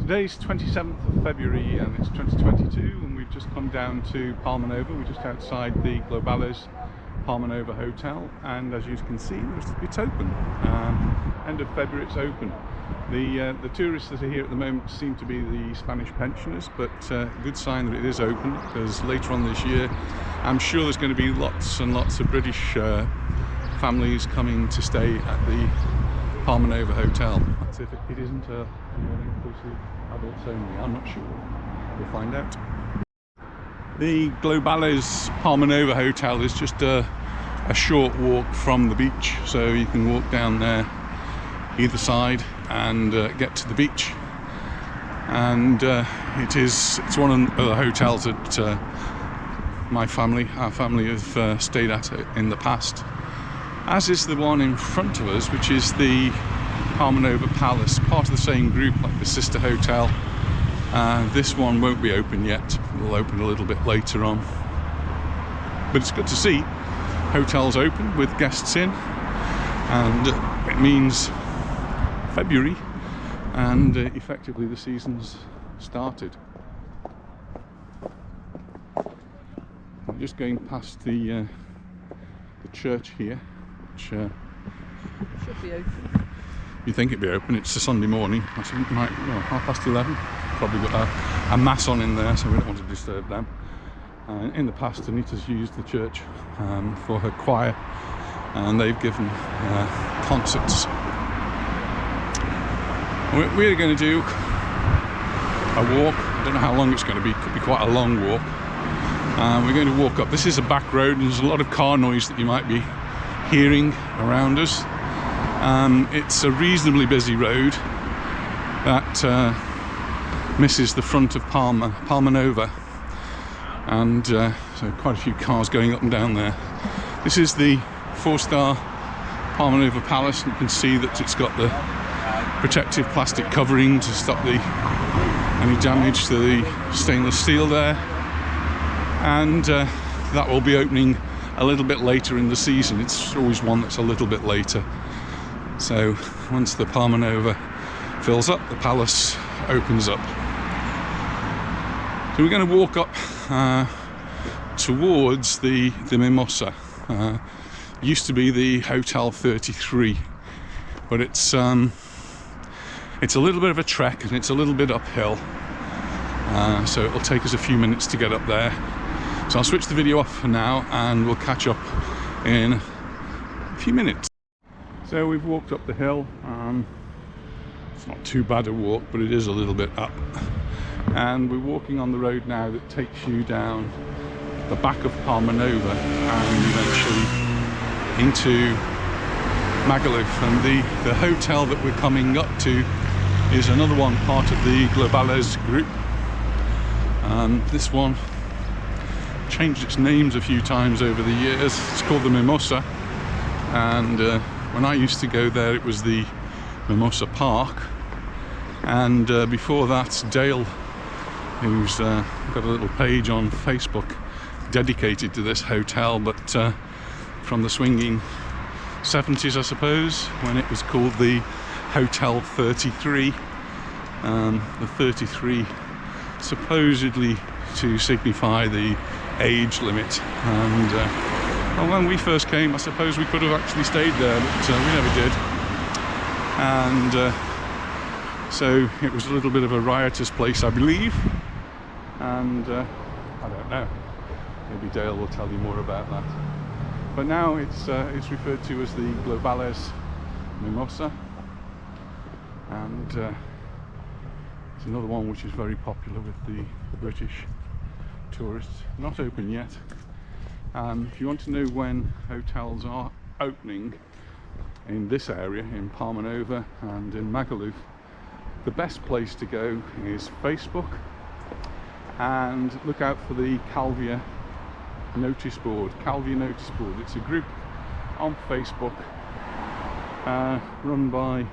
Today's 27th of February and it's 2022, and we've just come down to Palmanova. We're just outside the Globales Parmenova Hotel, and as you can see, it's open. End of February, it's open. The tourists that are here at the moment seem to be the Spanish pensioners, but good sign that it is open, because later on this year I'm sure there's going to be lots and lots of British families coming to stay at the Parmenova Hotel. That's if it isn't a all-inclusive adults only. I'm not sure. We'll find out. The Globales Parmenova Hotel is just a short walk from the beach, so you can walk down there either side and get to the beach. And it's one of the hotels that our family have stayed at in the past, as is the one in front of us, which is the Parmenova Palace, part of the same group like the sister hotel. This one won't be open yet, it'll open a little bit later on. But it's good to see hotels open with guests in, and it means February, and effectively the season's started. I'm just going past the church here, which should be open. You think it'd be open? It's a Sunday morning. I think it might, well, 11:30. Probably got a mass on in there, so we don't want to disturb them. In the past, Anita's used the church for her choir, and they've given concerts. We're going to do a walk. I don't know how long it's going to be. It could be quite a long walk. We're going to walk up. This is a back road, and there's a lot of car noise that you might be hearing around us. It's a reasonably busy road that misses the front of Parmenova, and so quite a few cars going up and down there. This is the 4-star Parmenova Palace, and you can see that it's got the protective plastic covering to stop any damage to the stainless steel there, and that will be opening a little bit later in the season. It's always one that's a little bit later. So once the Parmenova fills up, the palace opens up. So we're going to walk up towards the Mimosa. Used to be the Hotel 33, but it's a little bit of a trek, and it's a little bit uphill. So it'll take us a few minutes to get up there. So I'll switch the video off for now, and we'll catch up in a few minutes. So we've walked up the hill. It's not too bad a walk, but it is a little bit up. And we're walking on the road now that takes you down the back of Parmenova and eventually into Magaluf. And the hotel that we're coming up to is another one part of the Globales group. This one changed its names a few times over the years. It's called the Mimosa, and when I used to go there it was the Mimosa Park, and before that Dale, who's got a little page on Facebook dedicated to this hotel, but from the swinging 70s I suppose, when it was called the Hotel 33. The 33 supposedly to signify the age limit, and well, when we first came I suppose we could have actually stayed there, but we never did, and so it was a little bit of a riotous place, I believe, and I don't know, maybe Dale will tell you more about that. But now it's referred to as the Globales Mimosa, and it's another one which is very popular with the British tourists. Not open yet. If you want to know when hotels are opening in this area, in Parmenova and in Magaluf, the best place to go is Facebook, and look out for the Calvia notice board. Calvia notice board. It's a group on Facebook run by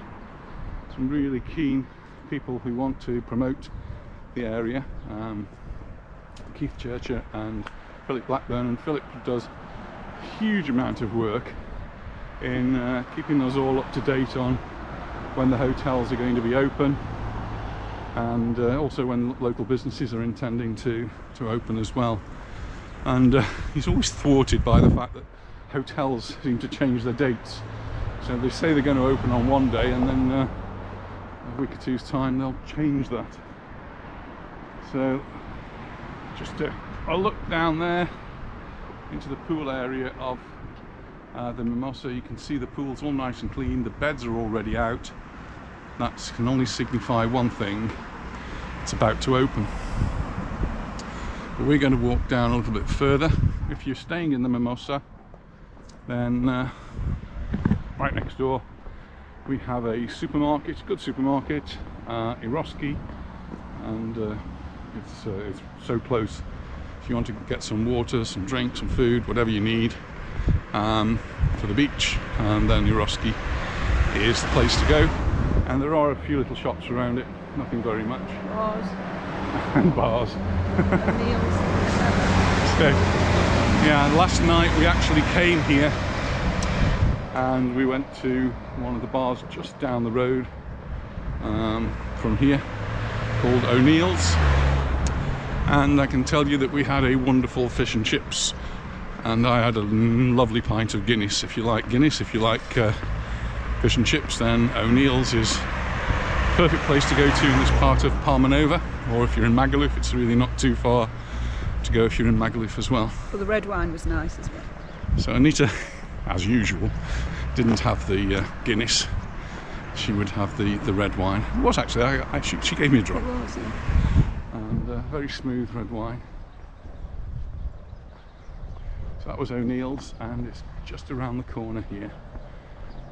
some really keen people who want to promote the area. Keith Churcher and Philip Blackburn, and Philip does a huge amount of work in keeping us all up to date on when the hotels are going to be open, and also when local businesses are intending to open as well. And he's always thwarted by the fact that hotels seem to change their dates. So they say they're going to open on one day, and then a week or two's time they'll change that. So just a look down there into the pool area of the Mimosa. You can see the pool's all nice and clean, the beds are already out. That can only signify one thing: it's about to open. But we're going to walk down a little bit further. If you're staying in the Mimosa, then right next door we have a supermarket, good supermarket, Eroski, and it's so close. If you want to get some water, some drinks, some food, whatever you need for the beach, and then Eroski is the place to go. And there are a few little shops around it, nothing very much. Bars. And bars. Meals. So, yeah, last night we actually came here and we went to one of the bars just down the road from here, called O'Neill's, and I can tell you that we had a wonderful fish and chips, and I had a lovely pint of Guinness. If you like Guinness, if you like fish and chips, then O'Neill's is a perfect place to go to in this part of Parmenova, or if you're in Magaluf, it's really not too far to go if you're in Magaluf as well. Well, the red wine was nice as well. So Anita, as usual, didn't have the Guinness. She would have the red wine. It was actually, she gave me a drop. It was, yeah. And very smooth red wine. So that was O'Neill's, and it's just around the corner here.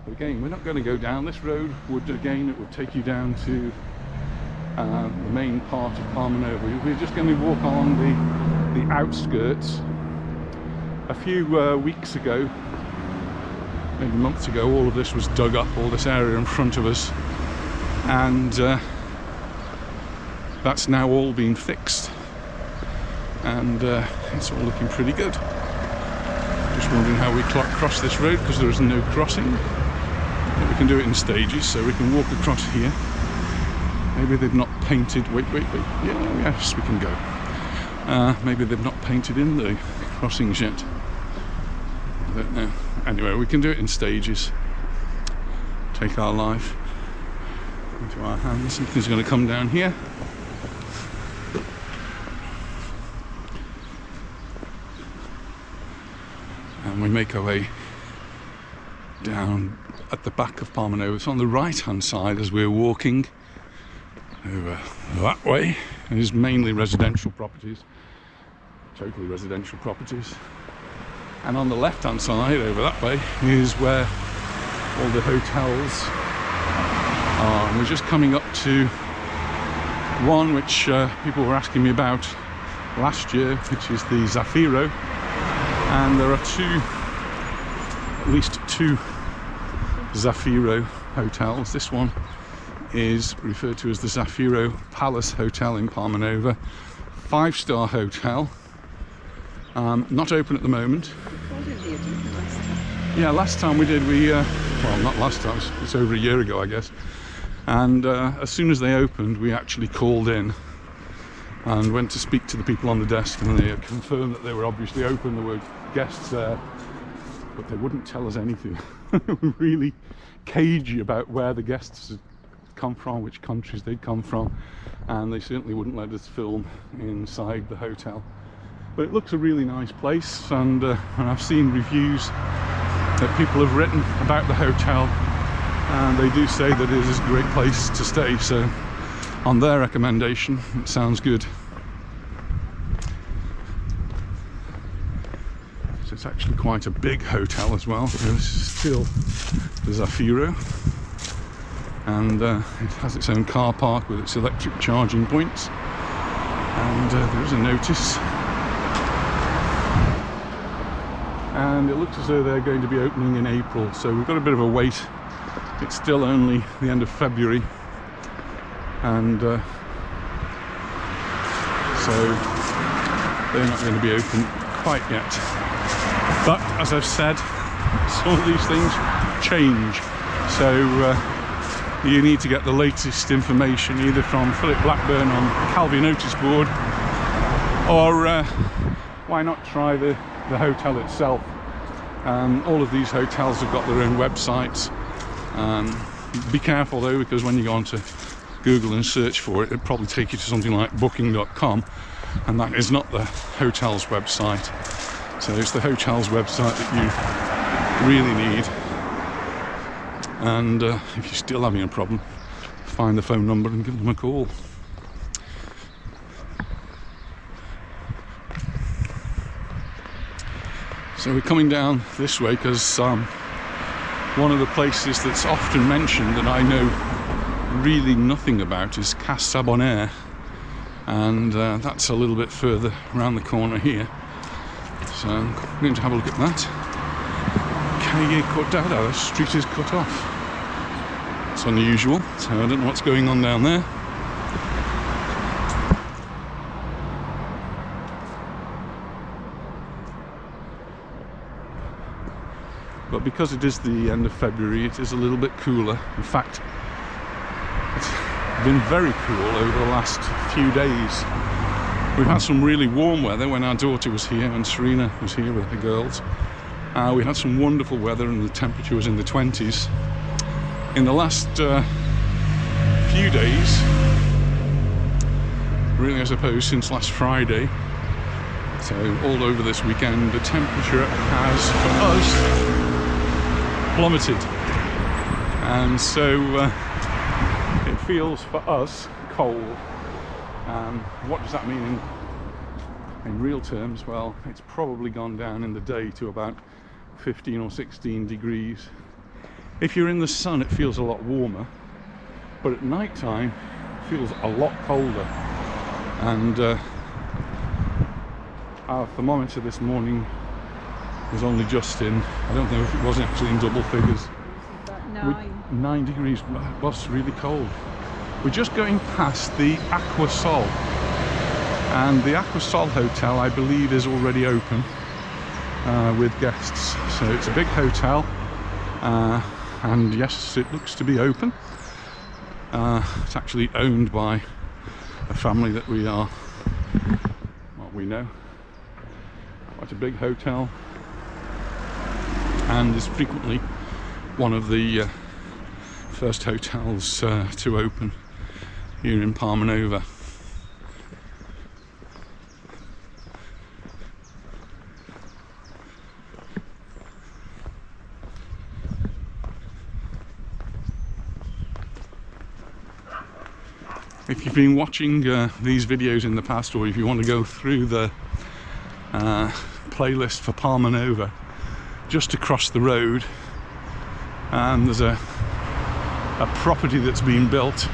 But again, we're not going to go down this road. It would take you down to the main part of Parmenova. We're just going to walk along the outskirts. A few weeks ago, maybe months ago, all of this was dug up, all this area in front of us, and that's now all been fixed, and it's all looking pretty good. Just wondering how we cross this road, because there is no crossing. But we can do it in stages, so we can walk across here. Maybe they've not painted. Wait. Yeah, yes, we can go. Maybe they've not painted in the crossings yet. I don't know. Anyway, we can do it in stages. Take our life into our hands. Something's going to come down here. And we make our way down at the back of Parmenova. It's on the right hand side as we're walking over that way. It is mainly residential properties, totally residential properties. And on the left hand side over that way is where all the hotels are. And we're just coming up to one which people were asking me about last year, which is the Zaffiro. And there are at least two Zaffiro hotels. This one is referred to as the Zaffiro Palace Hotel in Parmenova. 5-star hotel. Not open at the moment. Yeah, last time we did, well, not last time, it's over a year ago, I guess. And as soon as they opened, we actually called in and went to speak to the people on the desk, and they confirmed that they were obviously open. There were guests there, but they wouldn't tell us anything. They were really cagey about where the guests had come from, which countries they'd come from, and they certainly wouldn't let us film inside the hotel. But it looks a really nice place, and I've seen reviews that people have written about the hotel, and they do say that it is a great place to stay. So on their recommendation, it sounds good. So it's actually quite a big hotel as well. So this is still the Zaffiro, and it has its own car park with its electric charging points, and there is a notice. And it looks as though they're going to be opening in April, so we've got a bit of a wait. It's still only the end of February, and so they're not going to be open quite yet. But as I've said, some of these things change, so you need to get the latest information either from Philip Blackburn on Calvi notice board, or why not try the hotel itself. All of these hotels have got their own websites. Be careful though, because when you go onto Google and search for it, it'll probably take you to something like booking.com, and that is not the hotel's website. So it's the hotel's website that you really need. And if you're still having a problem, find the phone number and give them a call. So we're coming down this way because one of the places that's often mentioned that I know really nothing about is Casa Bonaire, and that's a little bit further around the corner here. So I'm going to have a look at that. Calle Cortada, the street is cut off. It's unusual, so I don't know what's going on down there. But because it is the end of February, it is a little bit cooler. In fact, it's been very cool over the last few days. We've had some really warm weather when our daughter was here and Serena was here with the girls. We had some wonderful weather and the temperature was in the 20s. In the last few days, really I suppose since last Friday, so all over this weekend, the temperature has, for us, plummeted, and so it feels for us cold. What does that mean in real terms? Well, it's probably gone down in the day to about 15 or 16 degrees. If you're in the sun, it feels a lot warmer, but at night time it feels a lot colder. And our thermometer this morning was only just in, I don't know if it was actually in double figures. About 9 degrees. It was really cold. We're just going past the Aquasol, and the Aquasol Hotel, I believe, is already open with guests. So it's a big hotel, and yes, it looks to be open. It's actually owned by a family that we know. Quite a big hotel, and is frequently one of the first hotels to open here in Parmenova. If you've been watching these videos in the past, or if you want to go through the playlist for Parmenova, just across the road, and there's a property that's been built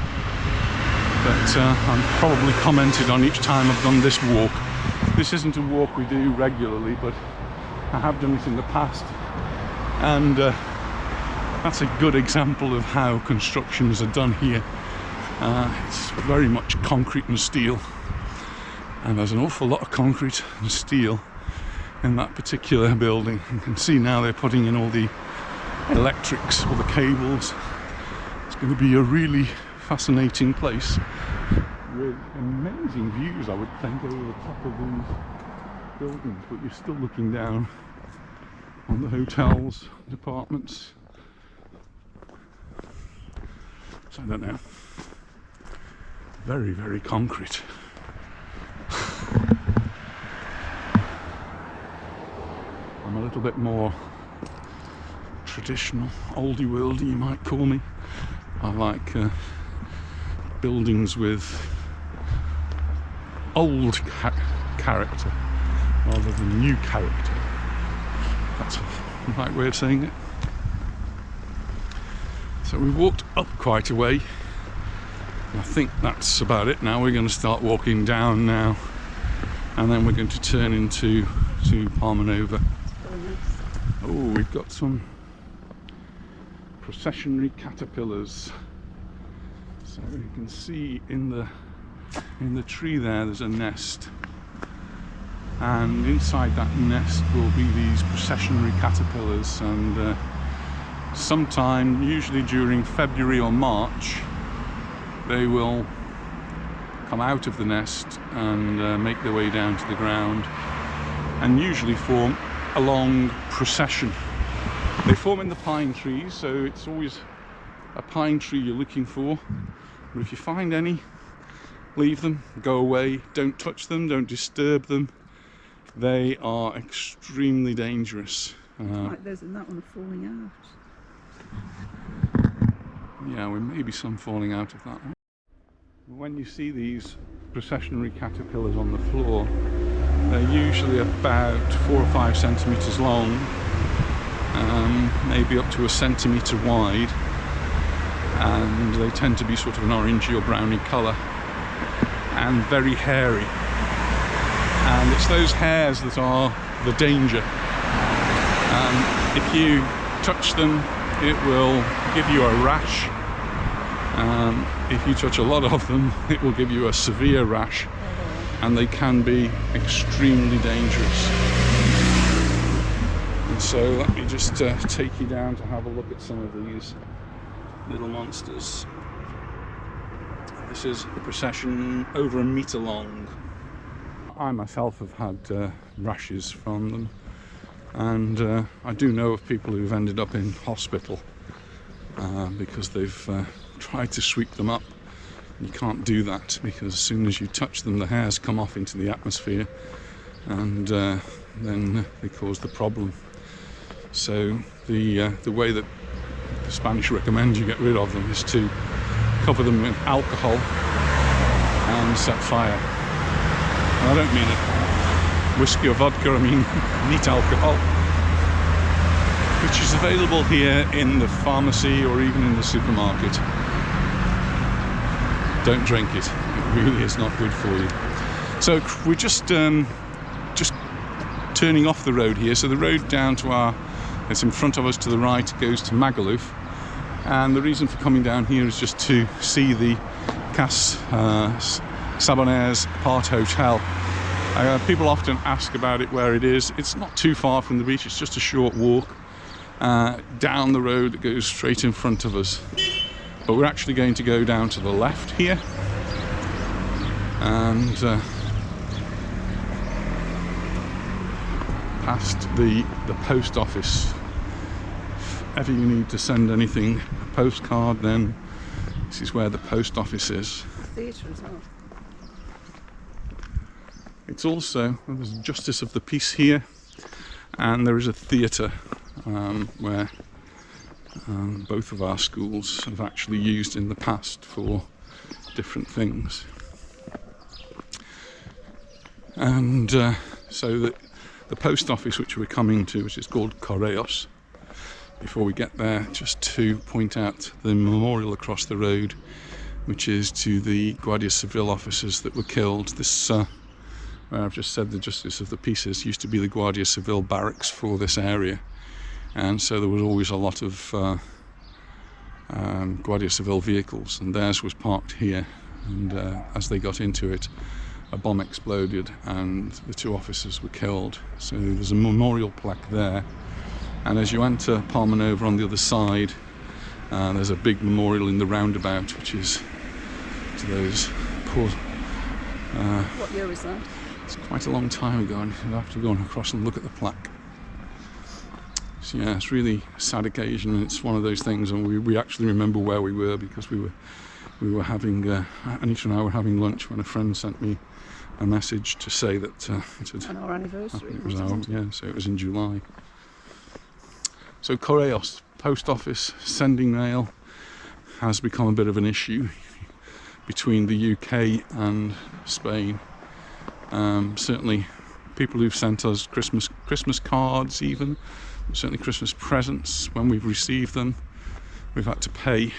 that I've probably commented on each time I've done this walk. This isn't a walk we do regularly, but I have done it in the past, and that's a good example of how constructions are done here. It's very much concrete and steel, and there's an awful lot of concrete and steel in that particular building. You can see now they're putting in all the electrics, all the cables. It's going to be a really fascinating place with amazing views, I would think, over the top of these buildings, but you're still looking down on the hotels, apartments. So I don't know. Very, very concrete. I'm a little bit more traditional, oldie worldy, you might call me. I like buildings with old character rather than new character. That's the right way of saying it. So we walked up quite a way. I think that's about it now. We're going to start walking down now, and then we're going to turn into Parmenova. Oh, we've got some Precessionary Caterpillars. So you can see in the tree there's a nest, and inside that nest will be these Precessionary Caterpillars, and sometime, usually during February or March, they will come out of the nest and make their way down to the ground, and usually form a long procession. They form in the pine trees, so it's always a pine tree you're looking for. But if you find any, leave them, go away, don't touch them, don't disturb them. They are extremely dangerous. Like those in that one are falling out. Yeah, there may be some falling out of that one. When you see these Precessionary caterpillars on the floor, they're usually about 4 or 5 centimetres long, maybe up to a centimetre wide, and they tend to be sort of an orangey or browny colour, and very hairy. And it's those hairs that are the danger. If you touch them, it will give you a rash. If you touch a lot of them, it will give you a severe rash, and they can be extremely dangerous. And so let me just take you down to have a look at some of these little monsters. This is a procession over 1 metre long. I myself have had rashes from them, and I do know of people who've ended up in hospital because they've tried to sweep them up. You can't do that, because as soon as you touch them, the hairs come off into the atmosphere, and then they cause the problem. So the way that the Spanish recommend you get rid of them is to cover them with alcohol and set fire. And I don't mean it whiskey or vodka, I mean neat alcohol, which is available here in the pharmacy or even in the supermarket. Don't drink it, it really is not good for you. So we're just turning off the road here. So the road down to it's in front of us to the right, goes to Magaluf, and the reason for coming down here is just to see the Casa Bonaire's Part Hotel. People often ask about it, where it is. It's not too far from the beach, it's just a short walk down the road that goes straight in front of us. But we're actually going to go down to the left here, and past the post office. If ever you need to send anything, a postcard, then this is where the post office is. Theatre as well. It's also, there's Justice of the Peace here, and there is a theatre where both of our schools have actually used in the past for different things. And so the post office which we're coming to, which is called Correos, before we get there, just to point out the memorial across the road, which is to the Guardia Civil officers that were killed. This, where I've just said the Justice of the Peace is, used to be the Guardia Civil barracks for this area, and so there was always a lot of Guardia Civil vehicles, and theirs was parked here, and as they got into it, a bomb exploded and the 2 officers were killed. So there's a memorial plaque there, and as you enter Parmenova on the other side, there's a big memorial in the roundabout, which is to those poor... What year was that? It's quite a long time ago, and you'll have to go across and look at the plaque. So yeah, it's really a sad occasion, and it's one of those things, and we actually remember where we were, because we were having, Anita and I were having lunch when a friend sent me a message to say that it had... On our anniversary. It was our, yeah, so it was in July. So Correos, post office, sending mail, has become a bit of an issue between the UK and Spain. Certainly people who've sent us Christmas cards, even certainly Christmas presents, when we've received them, we've had to pay,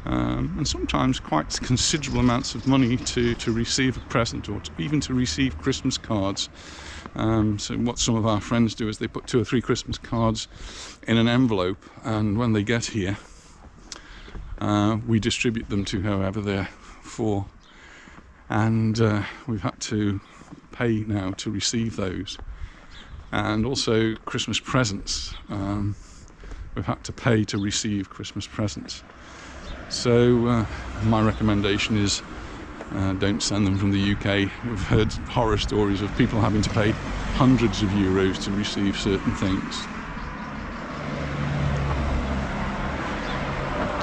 and sometimes quite considerable amounts of money to receive a present, or even to receive Christmas cards. So what some of our friends do is they put 2 or 3 Christmas cards in an envelope, and when they get here, we distribute them to whoever they're for, and we've had to pay now to receive those. And also Christmas presents, we're we've had to pay to receive Christmas presents. So my recommendation is don't send them from the UK. We've heard horror stories of people having to pay hundreds of euros to receive certain things.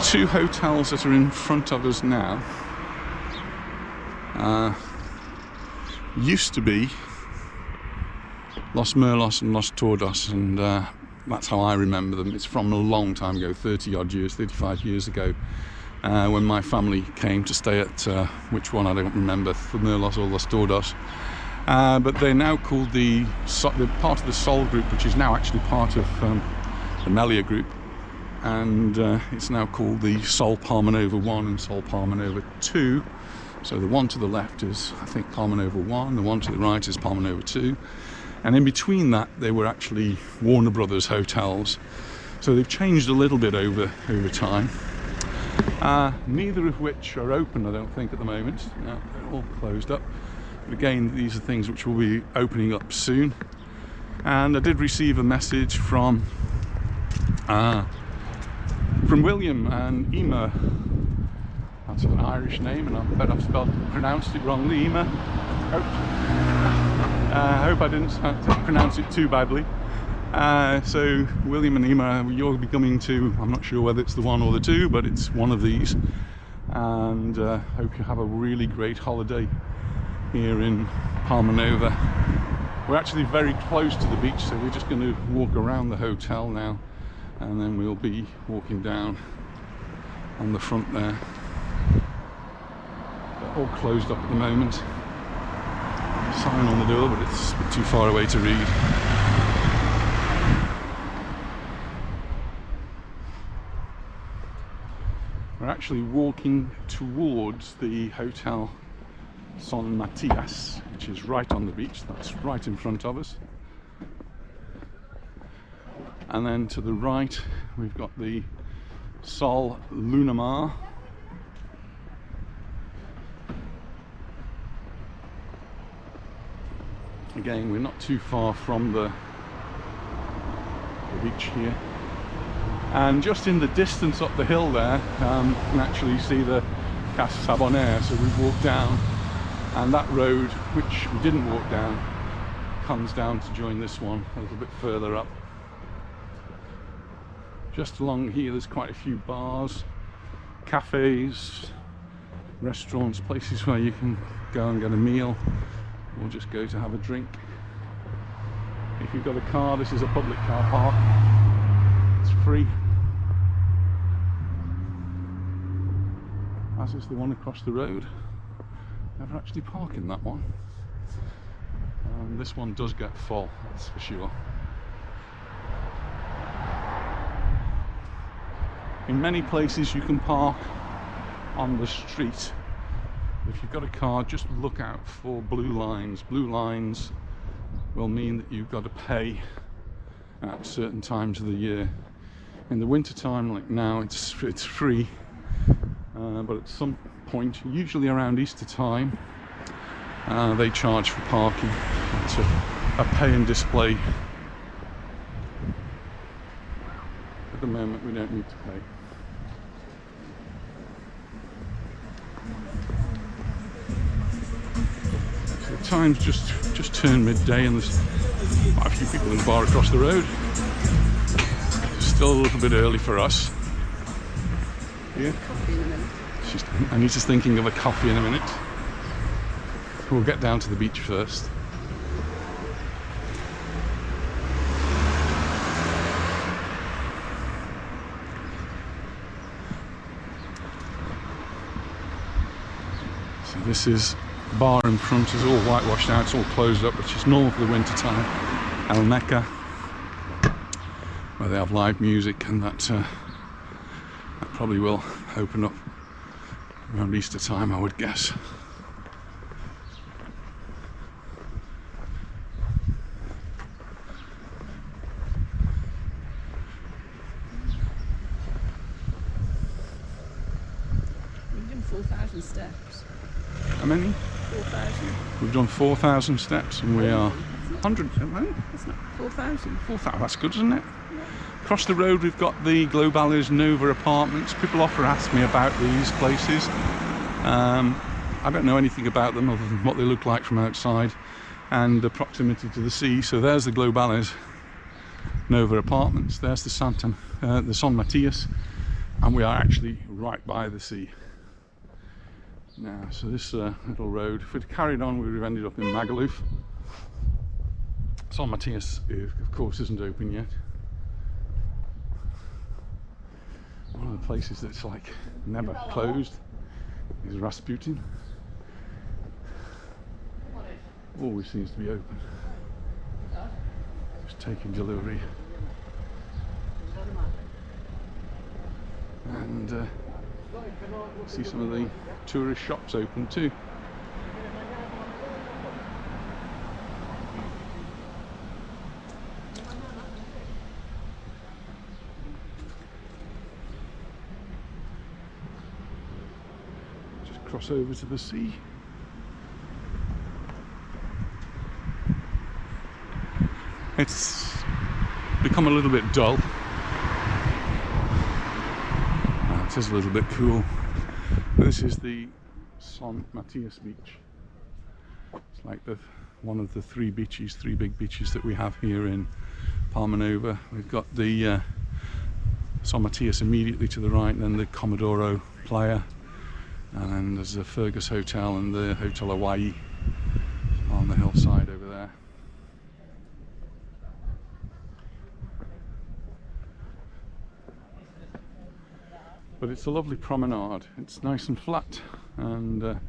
Two hotels that are in front of us now used to be Los Merlos and Los Tordos, and that's how I remember them. It's from a long time ago, 30 odd years, 35 years ago, when my family came to stay at which one I don't remember, the Merlos or Los Tordos. But they're now called they're part of the Sol group, which is now actually part of the Melia group, and it's now called the Sol Parmenova 1 and Sol Parmenova 2. So the one to the left is, I think, Parmenova 1, the one to the right is Parmenova 2, and in between that they were actually Warner Brothers hotels. So they've changed a little bit over time. Neither of which are open, I don't think, at the moment. No, they're all closed up. But again, these are things which will be opening up soon. And I did receive a message from William and Ema. That's an Irish name, and I bet I've pronounced it wrongly. Ema. I hope I didn't pronounce it too badly. So William and Ema, you'll be coming to, I'm not sure whether it's the one or the two, but it's one of these. And hope you have a really great holiday here in Parmenova. We're actually very close to the beach, so we're just going to walk around the hotel now, and then we'll be walking down on the front there. They're all closed up at the moment. Sign on the door, but it's a bit too far away to read. We're actually walking towards the Hotel San Matias, which is right on the beach. That's right in front of us. And then to the right we've got the Sol Lunamar. Again, we're not too far from the beach here. And just in the distance up the hill there, you can actually see the Casa Bonaire. So we've walked down, and that road, which we didn't walk down, comes down to join this one a little bit further up. Just along here there's quite a few bars, cafes, restaurants, places where you can go and get a meal or just go to have a drink. If you've got a car, this is a public car park. It's free. As is the one across the road. Never actually park in that one. This one does get full, that's for sure. In many places you can park on the street. If you've got a car, just look out for blue lines. Blue lines will mean that you've got to pay at certain times of the year. In the winter time, like now, it's free, but at some point, usually around Easter time, they charge for parking. It's a pay and display. At the moment, we don't need to pay. So the time's just turned midday, and there's quite a few people in the bar across the road. It's still a little bit early for us. Yeah. Coffee in a minute. Anita's thinking of a coffee in a minute. We'll get down to the beach first. So this is the bar in front, is all whitewashed now, it's all closed up, which is normal for the winter time. El Mecca, where they have live music, and that probably will open up around Easter time, I would guess. We've done 4,000 steps. How many? 4,000. We've done 4,000 steps and we are 100. It's not 4,000. 4,000, that's good, isn't it? Across the road we've got the Globales Nova apartments. People often ask me about these places. I don't know anything about them other than what they look like from outside and the proximity to the sea. So there's the Globales Nova apartments, there's the San Matias, and we are actually right by the sea. Now, so this little road, if we'd carried on, we would have ended up in Magaluf. San Matias, of course, isn't open yet. One of the places that's like never closed is Rasputin. Always seems to be open. Just taking delivery. And see some of the tourist shops open too. Just cross over to the sea. It's become a little bit dull. It is a little bit cool. This is the San Matias Beach. It's like one of the three big beaches that we have here in Parmenova. We've got the San Matias immediately to the right, and then the Comodoro Playa, and then there's the Fergus Hotel and the Hotel Hawaii on the hillside over there. But it's a lovely promenade. It's nice and flat, and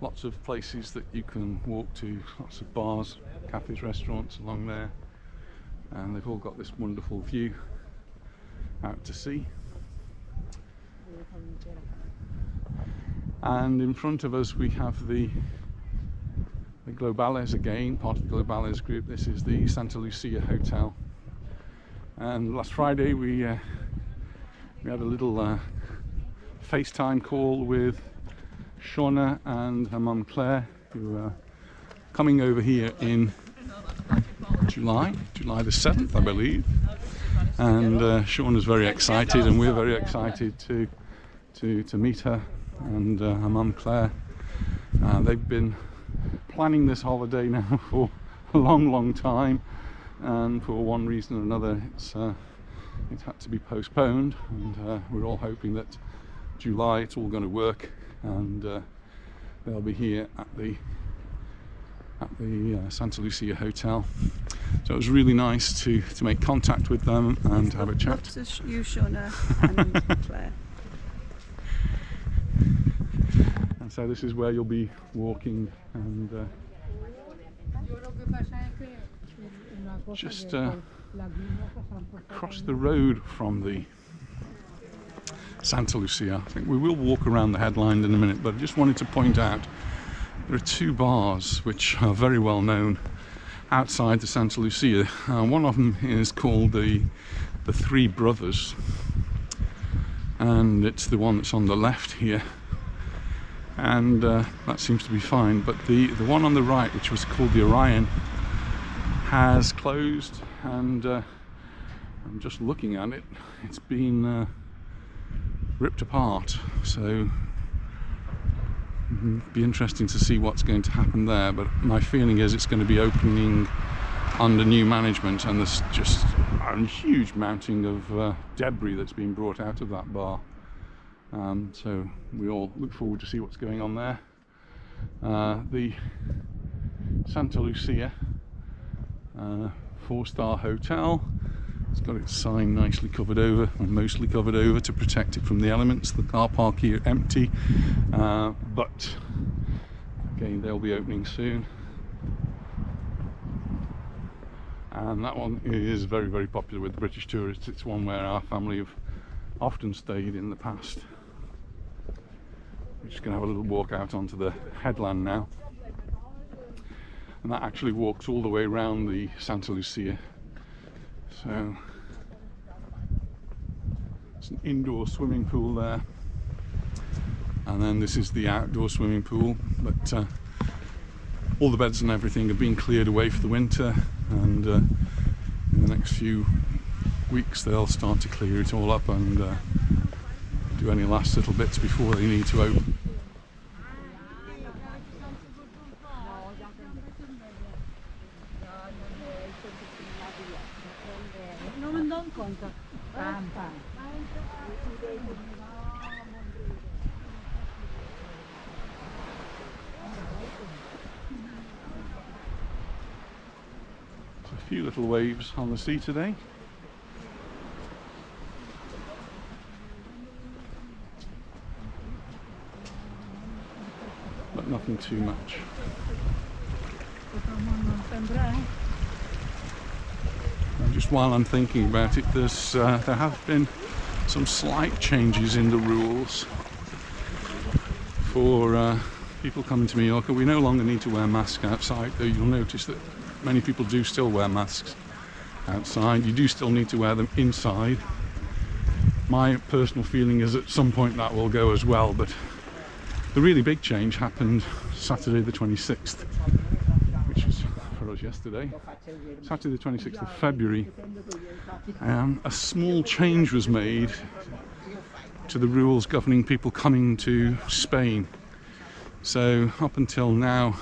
lots of places that you can walk to, lots of bars, cafes, restaurants along there, and they've all got this wonderful view out to sea. And in front of us we have the Globales again, part of the Globales group. This is the Santa Lucia Hotel, and last Friday we had a little FaceTime call with Shauna and her mum Claire, who are coming over here in July the 7th, I believe. And Shauna's very excited, and we're very excited to meet her and her mum Claire. They've been planning this holiday now for a long time, and for one reason or another it had to be postponed, and we're all hoping that July it's all going to work, and they'll be here at the Santa Lucia Hotel. So it was really nice to make contact with them and have a chat. Lots of you, Shauna and Claire. And so this is where you'll be walking, and just across the road from the Santa Lucia. I think we will walk around the headland in a minute, but I just wanted to point out there are two bars which are very well known outside the Santa Lucia. One of them is called the Three Brothers, and it's the one that's on the left here, and that seems to be fine. But the one on the right, which was called the Orion, has closed, and I'm just looking at it. It's been ripped apart, so it'll be interesting to see what's going to happen there. But my feeling is it's going to be opening under new management, and there's just a huge mounting of debris that's been brought out of that bar. So we all look forward to see what's going on there. The Santa Lucia 4-star hotel. It's got its sign nicely covered over, or mostly covered over, to protect it from the elements. The car park here empty, but again they'll be opening soon. And that one is very popular with British tourists. It's one where our family have often stayed in the past. We're just going to have a little walk out onto the headland now, and that actually walks all the way around the Santa Lucia. So it's an indoor swimming pool there, and then this is the outdoor swimming pool, but all the beds and everything have been cleared away for the winter, and in the next few weeks they'll start to clear it all up and do any last little bits before they need to open. A few little waves on the sea today. But nothing too much. And just while I'm thinking about it, there have been some slight changes in the rules for people coming to Mallorca. We no longer need to wear masks outside, though you'll notice that many people do still wear masks outside. You do still need to wear them inside. My personal feeling is at some point that will go as well, but the really big change happened Saturday the 26th, which was for us yesterday. Saturday the 26th of February. A small change was made to the rules governing people coming to Spain. So up until now,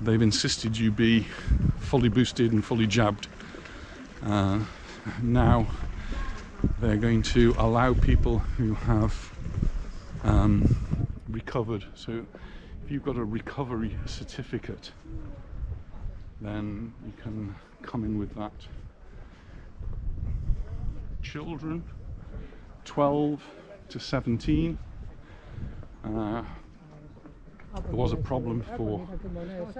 they've insisted you be fully boosted and fully jabbed. Now they're going to allow people who have recovered. So if you've got a recovery certificate, then you can come in with that. Children 12 to 17. There was a problem for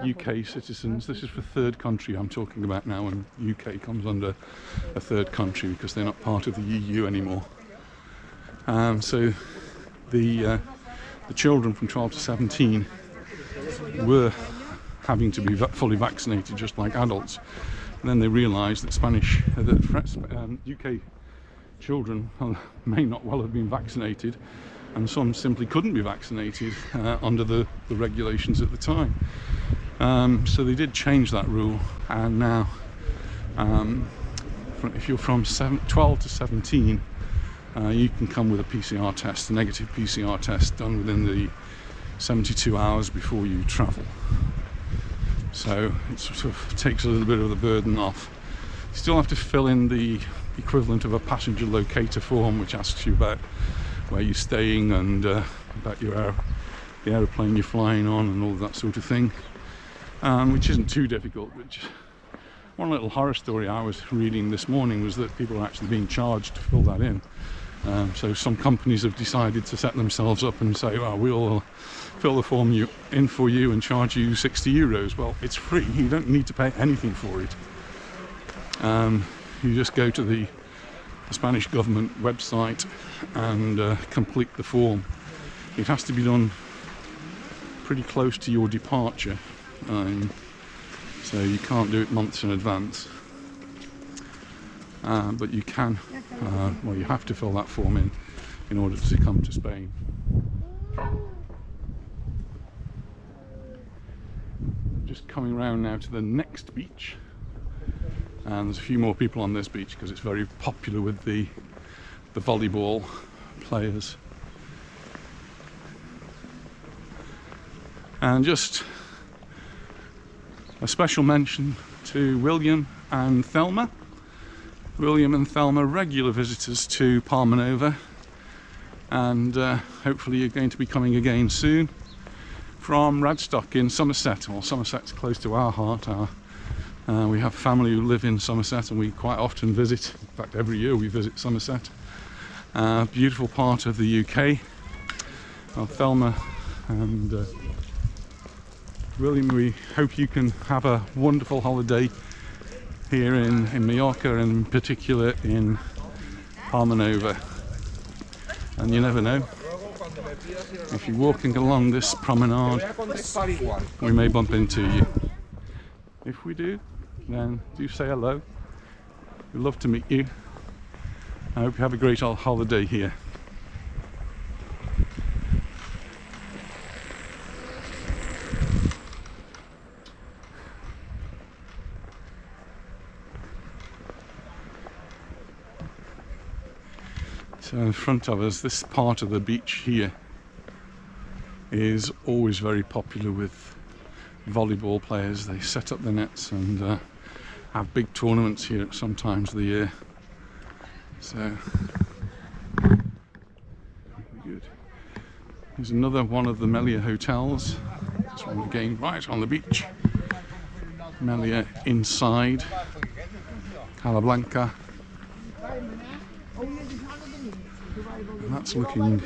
UK citizens. This is for third country I'm talking about now, and UK comes under a third country because they're not part of the EU anymore. So the children from 12 to 17 were having to be fully vaccinated just like adults. And then they realised that UK children may not well have been vaccinated, and some simply couldn't be vaccinated under the regulations at the time. So they did change that rule, and now if you're from 12 to 17, you can come with a PCR test, a negative PCR test done within the 72 hours before you travel. So it sort of takes a little bit of the burden off. You still have to fill in the equivalent of a passenger locator form, which asks you about where you're staying and about the aeroplane you're flying on and all that sort of thing, which isn't too difficult. But one little horror story I was reading this morning was that people are actually being charged to fill that in. So some companies have decided to set themselves up and say, well, we'll fill the form in for you and charge you 60 euros. Well, it's free. You don't need to pay anything for it. You just go to the Spanish government website and complete the form. It has to be done pretty close to your departure, so you can't do it months in advance, but you can, well, you have to fill that form in order to come to Spain. Just coming around now to the next beach. And there's a few more people on this beach because it's very popular with the volleyball players. And just a special mention to William and Thelma. William and Thelma, regular visitors to Parmenova, and hopefully you're going to be coming again soon, from Radstock in Somerset. Well, Somerset's close to our heart. We have family who live in Somerset, and we quite often visit. In fact, every year we visit Somerset. Beautiful part of the UK. Well, Thelma and William, we hope you can have a wonderful holiday here in Mallorca, and in particular in Parmenova. And you never know, if you're walking along this promenade, we may bump into you. If we do, then do say hello. We'd love to meet you. I hope you have a great holiday here. So in front of us, this part of the beach here is always very popular with volleyball players. They set up the nets and have big tournaments here at some times of the year. So good. Here's another one of the Melia hotels. This one again right on the beach. Melia inside. Calablanca. And that's looking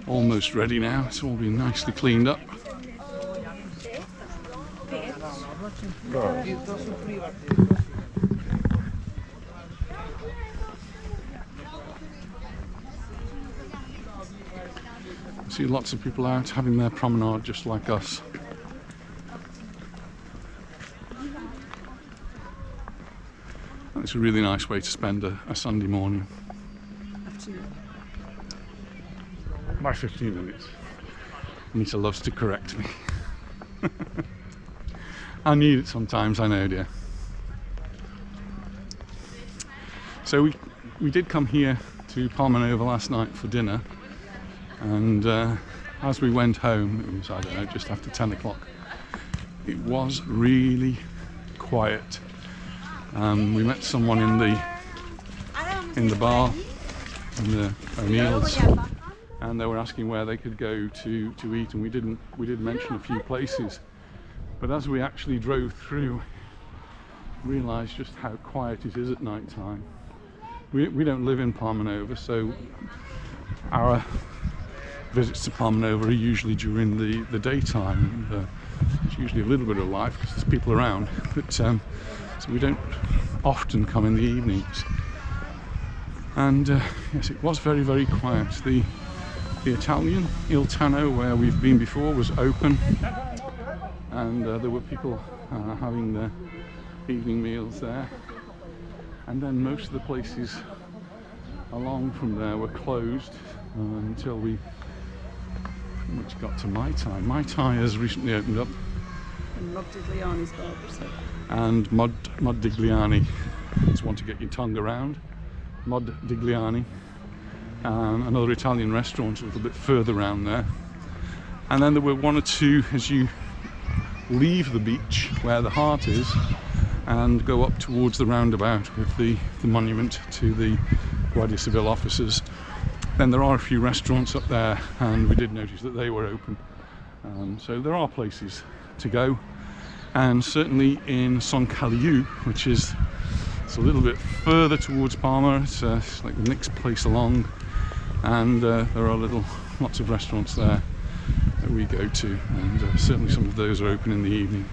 almost ready now. It's all been nicely cleaned up. I see lots of people out having their promenade just like us. And it's a really nice way to spend a Sunday morning. By 15 minutes. Anita loves to correct me. I need it sometimes, I know, dear. So we did come here to Parmenova last night for dinner, and as we went home, it was, I don't know, just after 10 o'clock, it was really quiet. We met someone in the bar, in the O'Neill's, and they were asking where they could go to eat, and we did mention a few places. But as we actually drove through, realised just how quiet it is at night time. We don't live in Parmenova, so our visits to Parmenova are usually during the daytime. And, there's usually a little bit of life because there's people around, but so we don't often come in the evenings. And yes, it was very, very quiet. The Italian, Il Tano, where we've been before, was open, and there were people having their evening meals there. And then most of the places along from there were closed until we got to Mai Tai. Mai Tai has recently opened up. And Modigliani's barber. And Modigliani is one to get your tongue around. Modigliani. Another Italian restaurant a little bit further around there. And then there were one or two as you leave the beach where the heart is and go up towards the roundabout with the monument to the Guardia Civil officers. Then there are a few restaurants up there, and we did notice that they were open. So there are places to go, and certainly in Son Caliu, which is a little bit further towards Palma, it's like the next place along, and there are lots of restaurants there that we go to, and certainly some of those are open in the evening.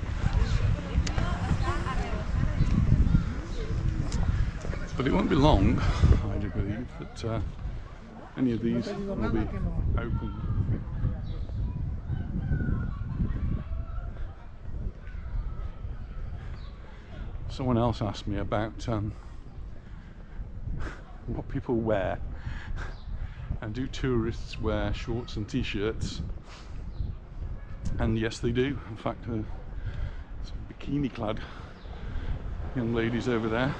But it won't be long, I do believe, that any of these will be open. Someone else asked me about what people wear, and do tourists wear shorts and t-shirts? And yes, they do. In fact, some bikini clad young ladies over there,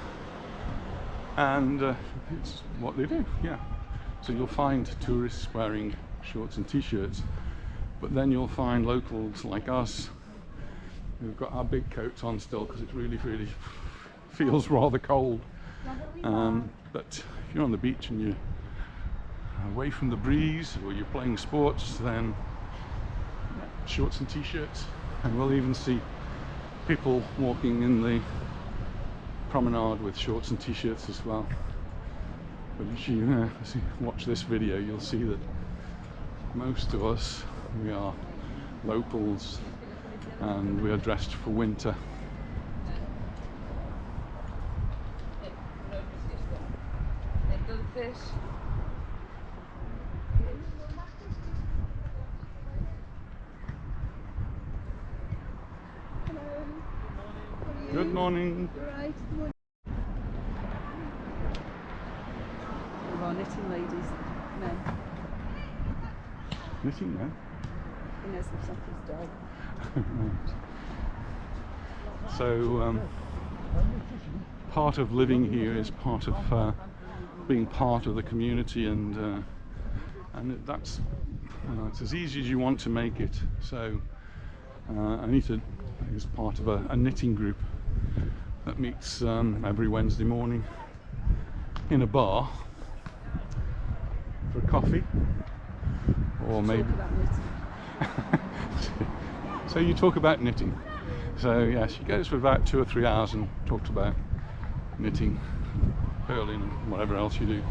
and it's what they do, yeah. So you'll find tourists wearing shorts and t-shirts, but then you'll find locals like us who've got our big coats on still because it really feels rather cold. But if you're on the beach and you're away from the breeze, or you're playing sports, then shorts and t-shirts. And we'll even see people walking in the promenade with shorts and t-shirts as well. But if you watch this video, you'll see that most of us, we are locals, and we are dressed for winter. Good morning. Right. Our knitting ladies, men. Knitting men? He knows himself his dog. So part of living here is part of being part of the community, and that's it's as easy as you want to make it. So Anita is part of a knitting group that meets every Wednesday morning in a bar for a coffee, or maybe. So you talk about knitting. So yeah, she goes for about 2 or 3 hours and talks about knitting, purling, and whatever else you do.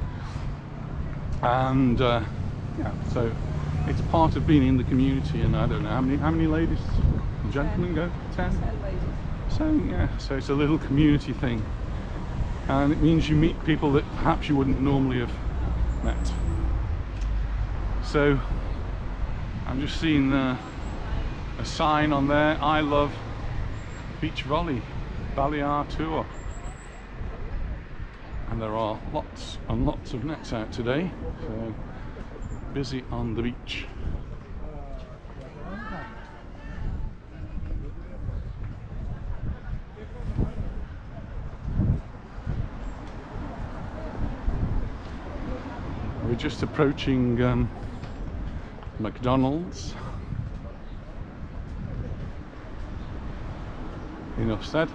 And yeah, so it's part of being in the community. And I don't know how many ladies and gentlemen go. 10. 10 ladies. So yeah, so it's a little community thing, and it means you meet people that perhaps you wouldn't normally have met. So I'm just seeing a sign on there: I love beach volley, Balear tour. And there are lots and lots of nets out today, so busy on the beach. We're just approaching McDonald's. Enough said.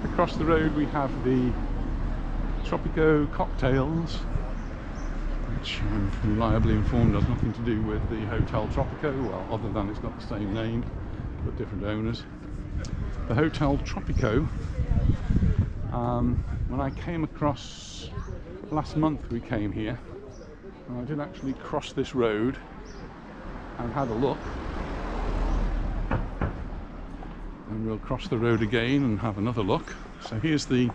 Across the road we have the Tropico cocktails, which I'm reliably informed has nothing to do with the Hotel Tropico, well, other than it's got the same name but different owners. The Hotel Tropico, when I came across last month, we came here, and I did actually cross this road and had a look. And we'll cross the road again and have another look. So here's the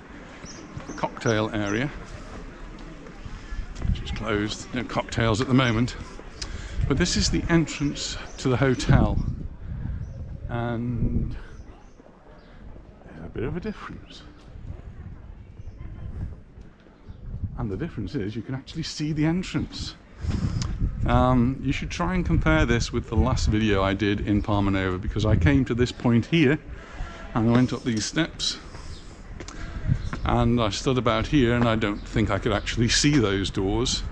cocktail area, which is closed. No cocktails at the moment, but this is the entrance to the hotel, and there's a bit of a difference. And the difference is you can actually see the entrance. You should try and compare this with the last video I did in Parmenova, because I came to this point here and I went up these steps and I stood about here, and I don't think I could actually see those doors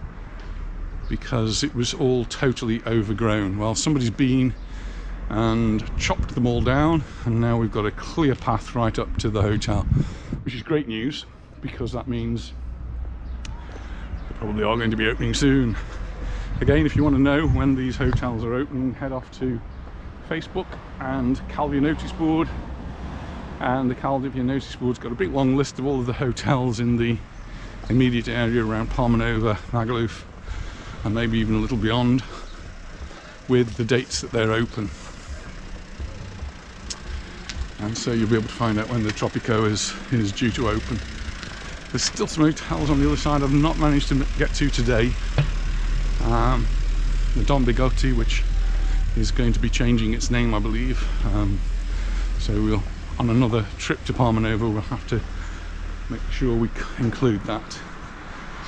because it was all totally overgrown. Well, somebody's been and chopped them all down, and now we've got a clear path right up to the hotel, which is great news, because that means they probably are going to be opening soon. Again, if you want to know when these hotels are opening, head off to Facebook and Calvia Notice Board. And the Calvia Notice Board's got a big long list of all of the hotels in the immediate area around Parmenova, Magaluf, and maybe even a little beyond, with the dates that they're open. And so you'll be able to find out when the Tropico is due to open. There's still some hotels on the other side I've not managed to get to today. The Don Bigotti, which is going to be changing its name, I believe. So we'll, on another trip to Parmenova, we'll have to make sure we include that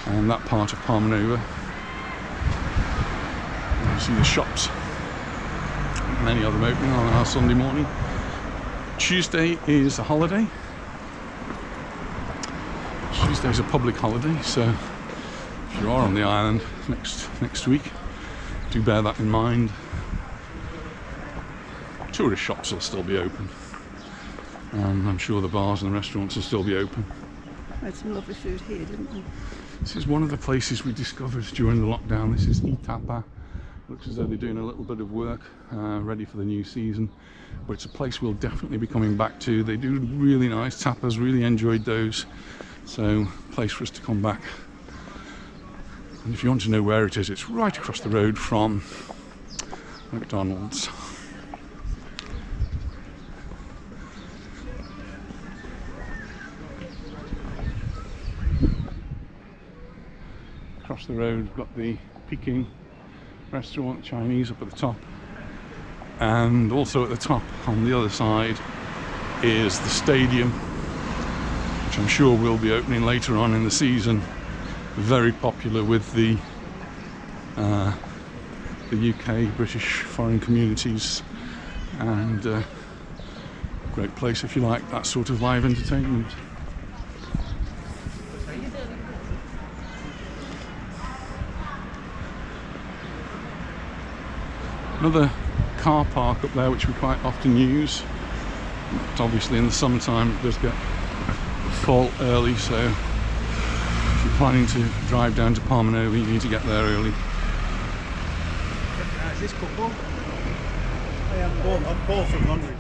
and that part of Parmenova. You see the shops, many of them opening on our Sunday morning. Tuesday is a holiday. Tuesday's a public holiday, so if you are on the island next week, do bear that in mind. Tourist shops will still be open, and I'm sure the bars and the restaurants will still be open. We had some lovely food here, didn't we? This is one of the places we discovered during the lockdown. This is Itapa. Looks as though they're doing a little bit of work ready for the new season, but it's a place we'll definitely be coming back to. They do really nice tapas, really enjoyed those, so place for us to come back. And if you want to know where it is, it's right across the road from McDonald's. Across the road we've got the Peking Restaurant, Chinese, up at the top, and also at the top on the other side is the stadium, which I'm sure will be opening later on in the season. Very popular with the UK, British foreign communities, and great place if you like that sort of live entertainment. Another car park up there which we quite often use. But obviously in the summertime it does get full early, so if you're planning to drive down to Parmenova, you need to get there early. Is this couple? I'm Paul from London.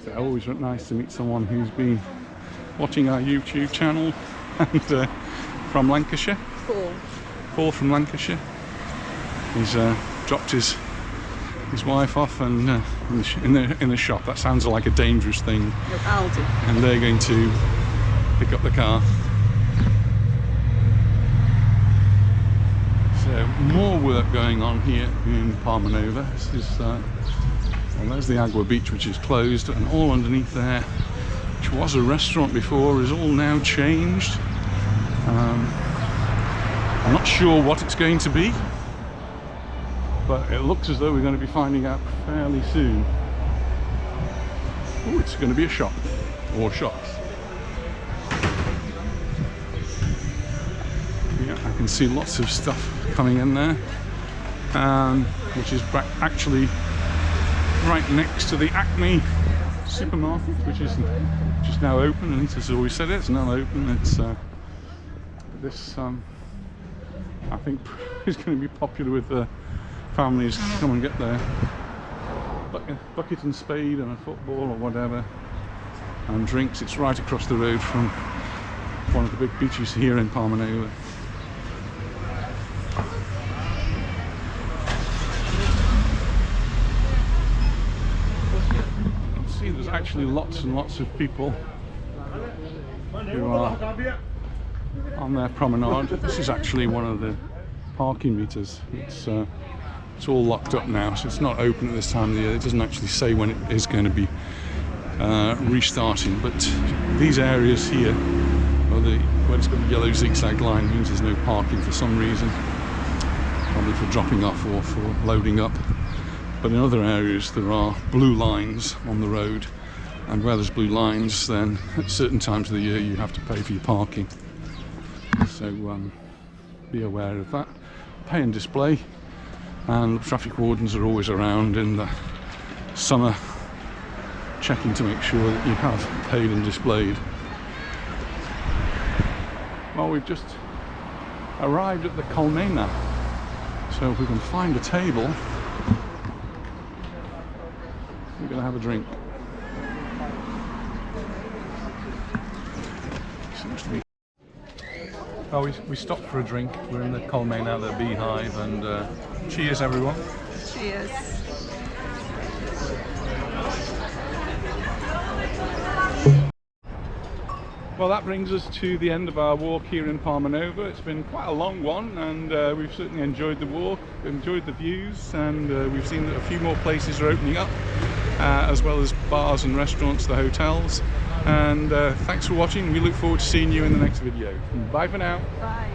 So always nice to meet someone who's been watching our YouTube channel and from Lancashire. Paul from Lancashire. He's dropped his wife off and in the shop. That sounds like a dangerous thing. Aldi. And they're going to pick up the car. So more work going on here in Parmenova. This is well, there's the Aqua Beach, which is closed, and all underneath there, which was a restaurant before, is all now changed. I'm not sure what it's going to be, but it looks as though we're going to be finding out fairly soon. Oh, it's going to be a shop or shops. Yeah, I can see lots of stuff coming in there, which is actually right next to the Acme Supermarket, which is now open. And has always said it's not open. It's this I think is going to be popular with families to come and get their bucket and spade and a football or whatever, and drinks. It's right across the road from one of the big beaches here in Parmenova. See, there's actually lots and lots of people who are on their promenade. This is actually one of the parking meters. It's all locked up now, so it's not open at this time of the year. It doesn't actually say when it is going to be restarting, but these areas here, where it's got the yellow zigzag line, means there's no parking for some reason, probably for dropping off or for loading up. But in other areas there are blue lines on the road, and where there's blue lines, then at certain times of the year you have to pay for your parking. So be aware of that. Pay and display, and traffic wardens are always around in the summer checking to make sure that you have paid and displayed. Well, we've just arrived at the Colmena, so if we can find a table, we're going to have a drink. Seems to be. Oh, we stopped for a drink. We're in the Colmena, the Beehive, and cheers, everyone. Cheers. Well, that brings us to the end of our walk here in Parmenova. It's been quite a long one, and we've certainly enjoyed the walk, enjoyed the views, and we've seen that a few more places are opening up, as well as bars and restaurants, the hotels. And thanks for watching. We look forward to seeing you in the next video. Bye for now. Bye.